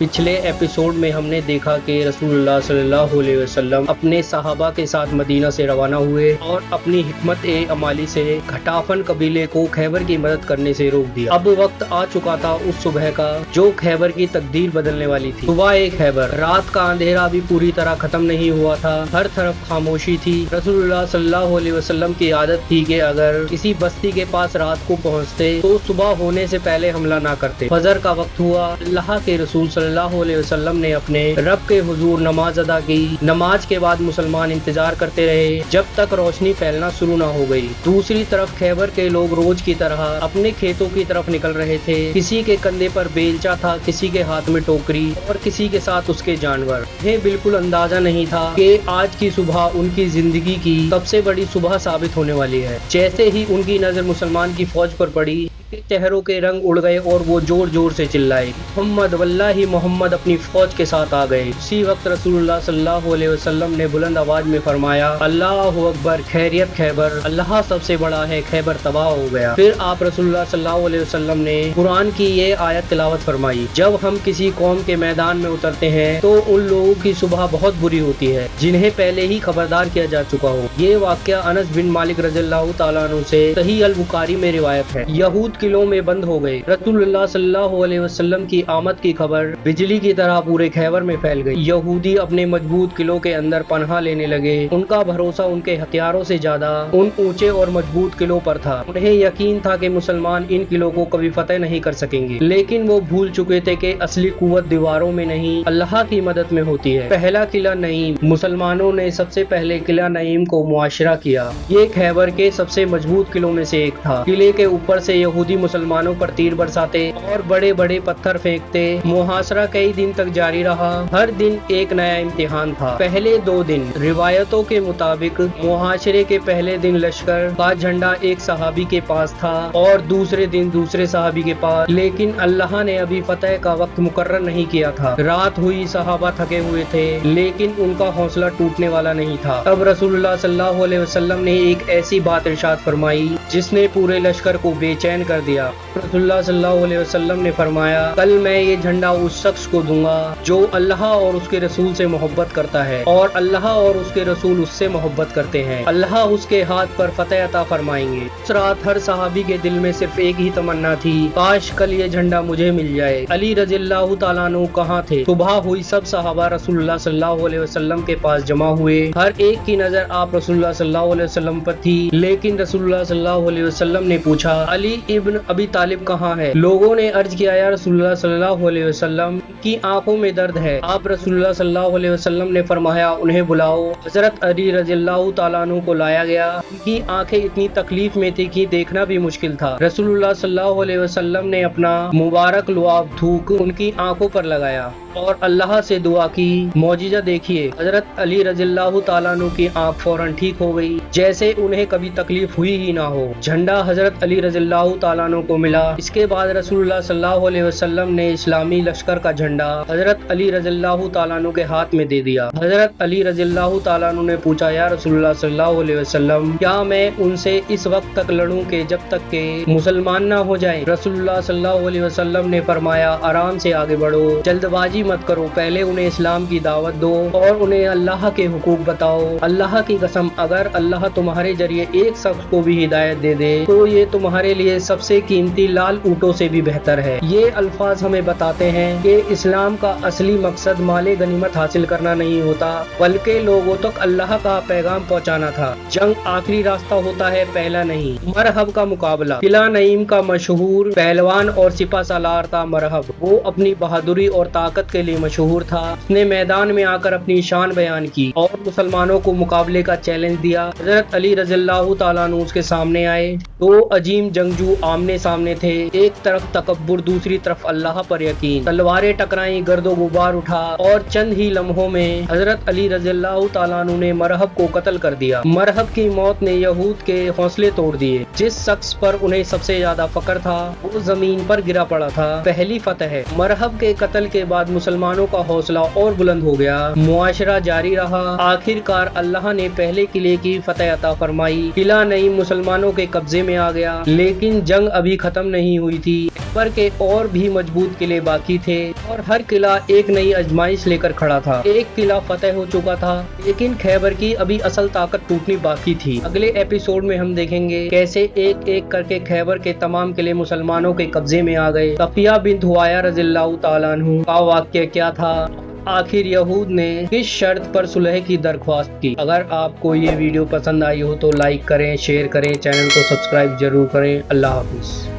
پچھلے ایپیسوڈ میں ہم نے دیکھا کہ رسول اللہ صلی اللہ علیہ وسلم اپنے صحابہ کے ساتھ مدینہ سے روانہ ہوئے اور اپنی حکمت عملی سے گھٹافن قبیلے کو خیبر کی مدد کرنے سے روک دیا۔ اب وقت آ چکا تھا اس صبح کا جو خیبر کی تقدیر بدلنے والی تھی۔ صبح خیبر، رات کا اندھیرا بھی پوری طرح ختم نہیں ہوا تھا، ہر طرف خاموشی تھی۔ رسول اللہ صلی اللہ علیہ وسلم کی عادت تھی کہ اگر کسی بستی کے پاس رات کو پہنچتے تو صبح ہونے سے پہلے حملہ نہ کرتے۔ فجر کا وقت ہوا، اللہ کے رسول صلی اللہ علیہ وسلم نے اپنے رب کے حضور نماز ادا کی۔ نماز کے بعد مسلمان انتظار کرتے رہے جب تک روشنی پھیلنا شروع نہ ہو گئی۔ دوسری طرف خیبر کے لوگ روز کی طرح اپنے کھیتوں کی طرف نکل رہے تھے۔ کسی کے کندھے پر بیلچا تھا، کسی کے ہاتھ میں ٹوکری اور کسی کے ساتھ اس کے جانور۔ انہیں بالکل اندازہ نہیں تھا کہ آج کی صبح ان کی زندگی کی سب سے بڑی صبح ثابت ہونے والی ہے۔ جیسے ہی ان کی نظر مسلمان کی فوج پر پڑی، چہروں کے رنگ اڑ گئے اور وہ زور زور سے چلائے، محمد واللہ محمد اپنی فوج کے ساتھ آ گئے۔ اسی وقت رسول اللہ صلی اللہ علیہ وسلم نے بلند آواز میں فرمایا، اللہ اکبر، خیریت خیبر، اللہ سب سے بڑا ہے، خیبر تباہ ہو گیا۔ پھر آپ رسول اللہ صلی اللہ علیہ وسلم نے قرآن کی یہ آیت تلاوت فرمائی، جب ہم کسی قوم کے میدان میں اترتے ہیں تو ان لوگوں کی صبح بہت بری ہوتی ہے جنہیں پہلے ہی خبردار کیا جا چکا ہو۔ یہ واقعہ انس بن مالک رضی اللہ تعالیٰ عنہ سے صحیح البخاری میں روایت ہے۔ یہود قلعوں میں بند ہو گئے۔ رسول اللہ صلی اللہ علیہ وسلم کی آمد کی خبر بجلی کی طرح پورے خیبر میں پھیل گئی۔ یہودی اپنے مضبوط قلعوں کے اندر پناہ لینے لگے۔ ان کا بھروسہ ان کے ہتھیاروں سے زیادہ ان اونچے اور مضبوط قلعوں پر تھا۔ انہیں یقین تھا کہ مسلمان ان قلعوں کو کبھی فتح نہیں کر سکیں گے، لیکن وہ بھول چکے تھے کہ اصلی قوت دیواروں میں نہیں، اللہ کی مدد میں ہوتی ہے۔ پہلا قلعہ نعیم، مسلمانوں نے سب سے پہلے قلعہ نعیم کو معاشرہ کیا۔ یہ خیبر کے سب سے مضبوط قلعوں میں سے ایک تھا۔ قلعے کے اوپر سے یہودی مسلمانوں پر تیر برساتے اور بڑے بڑے پتھر پھینکتے۔ محاصرہ کئی دن تک جاری رہا، ہر دن ایک نیا امتحان تھا۔ پہلے 2 دن روایتوں کے مطابق محاصرے کے پہلے دن لشکر کا جھنڈا ایک صحابی کے پاس تھا اور دوسرے دن دوسرے صحابی کے پاس، لیکن اللہ نے ابھی فتح کا وقت مقرر نہیں کیا تھا۔ رات ہوئی، صحابہ تھکے ہوئے تھے لیکن ان کا حوصلہ ٹوٹنے والا نہیں تھا۔ اب رسول اللہ صلی اللہ علیہ وسلم نے ایک ایسی بات ارشاد فرمائی جس نے پورے لشکر کو بے چین کر دیا۔ رسول اللہ صلی اللہ علیہ وسلم نے فرمایا، کل میں یہ جھنڈا اس شخص کو دوں گا جو اللہ اور اس کے رسول سے محبت کرتا ہے اور اللہ اور اس کے رسول اس سے محبت کرتے ہیں، اللہ اس کے ہاتھ پر فتح عطا فرمائیں گے۔ اس رات ہر صحابی کے دل میں صرف ایک ہی تمنا تھی، کاش کل یہ جھنڈا مجھے مل جائے۔ علی رضی اللہ تعالیٰ عنہ کہاں تھے؟ صبح ہوئی، سب صحابہ رسول اللہ صلی اللہ علیہ وسلم کے پاس جمع ہوئے۔ ہر ایک کی نظر آپ رسول اللہ صلی اللہ علیہ وسلم پر تھی، لیکن رسول اللہ صلی اللہ علیہ وسلم نے پوچھا، علی ابن ابی طالب کہاں ہے؟ لوگوں نے عرض کیا، یا رسول اللہ صلی اللہ علیہ وسلم کی آنکھوں میں درد ہے۔ آپ رسول اللہ صلی اللہ علیہ وسلم نے فرمایا، انہیں بلاؤ۔ حضرت علی رضی اللہ تعالیٰ عنہ کو لایا گیا۔ ان کی آنکھیں اتنی تکلیف میں تھی کہ دیکھنا بھی مشکل تھا۔ رسول اللہ صلی اللہ علیہ وسلم نے اپنا مبارک لعاب تھوک ان کی آنکھوں پر لگایا اور اللہ سے دعا کی، معجزہ دیکھیے۔ حضرت علی رضی اللہ تعالیٰ عنہ کی آنکھ فوراً ٹھیک ہو گئی جیسے انہیں کبھی تکلیف ہوئی ہی نہ ہو۔ جھنڈا حضرت علی رضی اللہ تعالیٰ عنہ کو ملا۔ اس کے بعد رسول اللہ صلی اللہ علیہ وسلم نے اسلامی لشکر کا جھنڈا حضرت علی رضی اللہ تعالیٰ عنہ کے ہاتھ میں دے دیا۔ حضرت علی رضی اللہ تعالیٰ عنہ نے پوچھا، یا رسول اللہ صلی اللہ علیہ وسلم، کیا میں ان سے اس وقت تک لڑوں کہ جب تک کہ مسلمان نہ ہو جائیں؟ رسول اللہ صلی اللہ علیہ وسلم نے فرمایا، آرام سے آگے بڑھو، جلد بازی مت کرو، پہلے انہیں اسلام کی دعوت دو اور انہیں اللہ کے حقوق بتاؤ۔ اللہ کی قسم، اگر اللہ تمہارے ذریعے ایک شخص کو بھی ہدایت دے دے تو یہ تمہارے لیے سب سے قیمتی لال اونٹوں سے بھی بہتر ہے۔ یہ الفاظ ہمیں بتاتے ہیں کہ اسلام کا اصلی مقصد مال غنیمت حاصل کرنا نہیں ہوتا، بلکہ لوگوں تک اللہ کا پیغام پہنچانا تھا۔ جنگ آخری راستہ ہوتا ہے، پہلا نہیں۔ مرحب کا مقابلہ۔ قلعہ نعیم کا مشہور پہلوان اور سپہ سالار تھا مرحب۔ وہ اپنی بہادری اور طاقت کے لیے مشہور تھا۔ اس نے میدان میں آ کر اپنی شان بیان کی اور مسلمانوں کو مقابلے کا چیلنج دیا۔ حضرت علی رضی اللہ تعالیٰ عنہ اس کے سامنے آئے۔ 2 عظیم جنگجو آمنے سامنے تھے، ایک طرف تکبر، دوسری طرف اللہ پر یقین۔ تلواریں ٹکرائیں، گرد و غبار اٹھا اور چند ہی لمحوں میں حضرت علی رضی اللہ تعالیٰ عنہ نے مرحب کو قتل کر دیا۔ مرحب کی موت نے یہود کے حوصلے توڑ دیے۔ جس شخص پر انہیں سب سے زیادہ فخر تھا وہ زمین پر گرا پڑا تھا۔ پہلی فتح ہے۔ مرحب کے قتل کے بعد مسلمانوں کا حوصلہ اور بلند ہو گیا، معاشرہ جاری رہا۔ آخر کار اللہ نے پہلے قلعے کی فتح عطا فرمائی، قلعہ نئی مسلمانوں کے قبضے میں آ گیا، لیکن جنگ ابھی ختم نہیں ہوئی تھی۔ خیبر کے اور بھی مضبوط قلعے باقی تھے اور ہر قلعہ ایک نئی آزمائش لے کر کھڑا تھا۔ ایک قلعہ فتح ہو چکا تھا، لیکن خیبر کی ابھی اصل طاقت ٹوٹنی باقی تھی۔ اگلے ایپیسوڈ میں ہم دیکھیں گے کیسے ایک ایک کر کے خیبر کے تمام قلعے مسلمانوں کے قبضے میں آ گئے، صفیہ بنت حویہ رضی اللہ تعالیٰ عنہ کا واقعہ کیا تھا، آخر یہود نے کس شرط پر صلح کی درخواست کی۔ اگر آپ کو یہ ویڈیو پسند آئی ہو تو لائک کریں، شیئر کریں، چینل کو سبسکرائب ضرور کریں۔ اللہ حافظ۔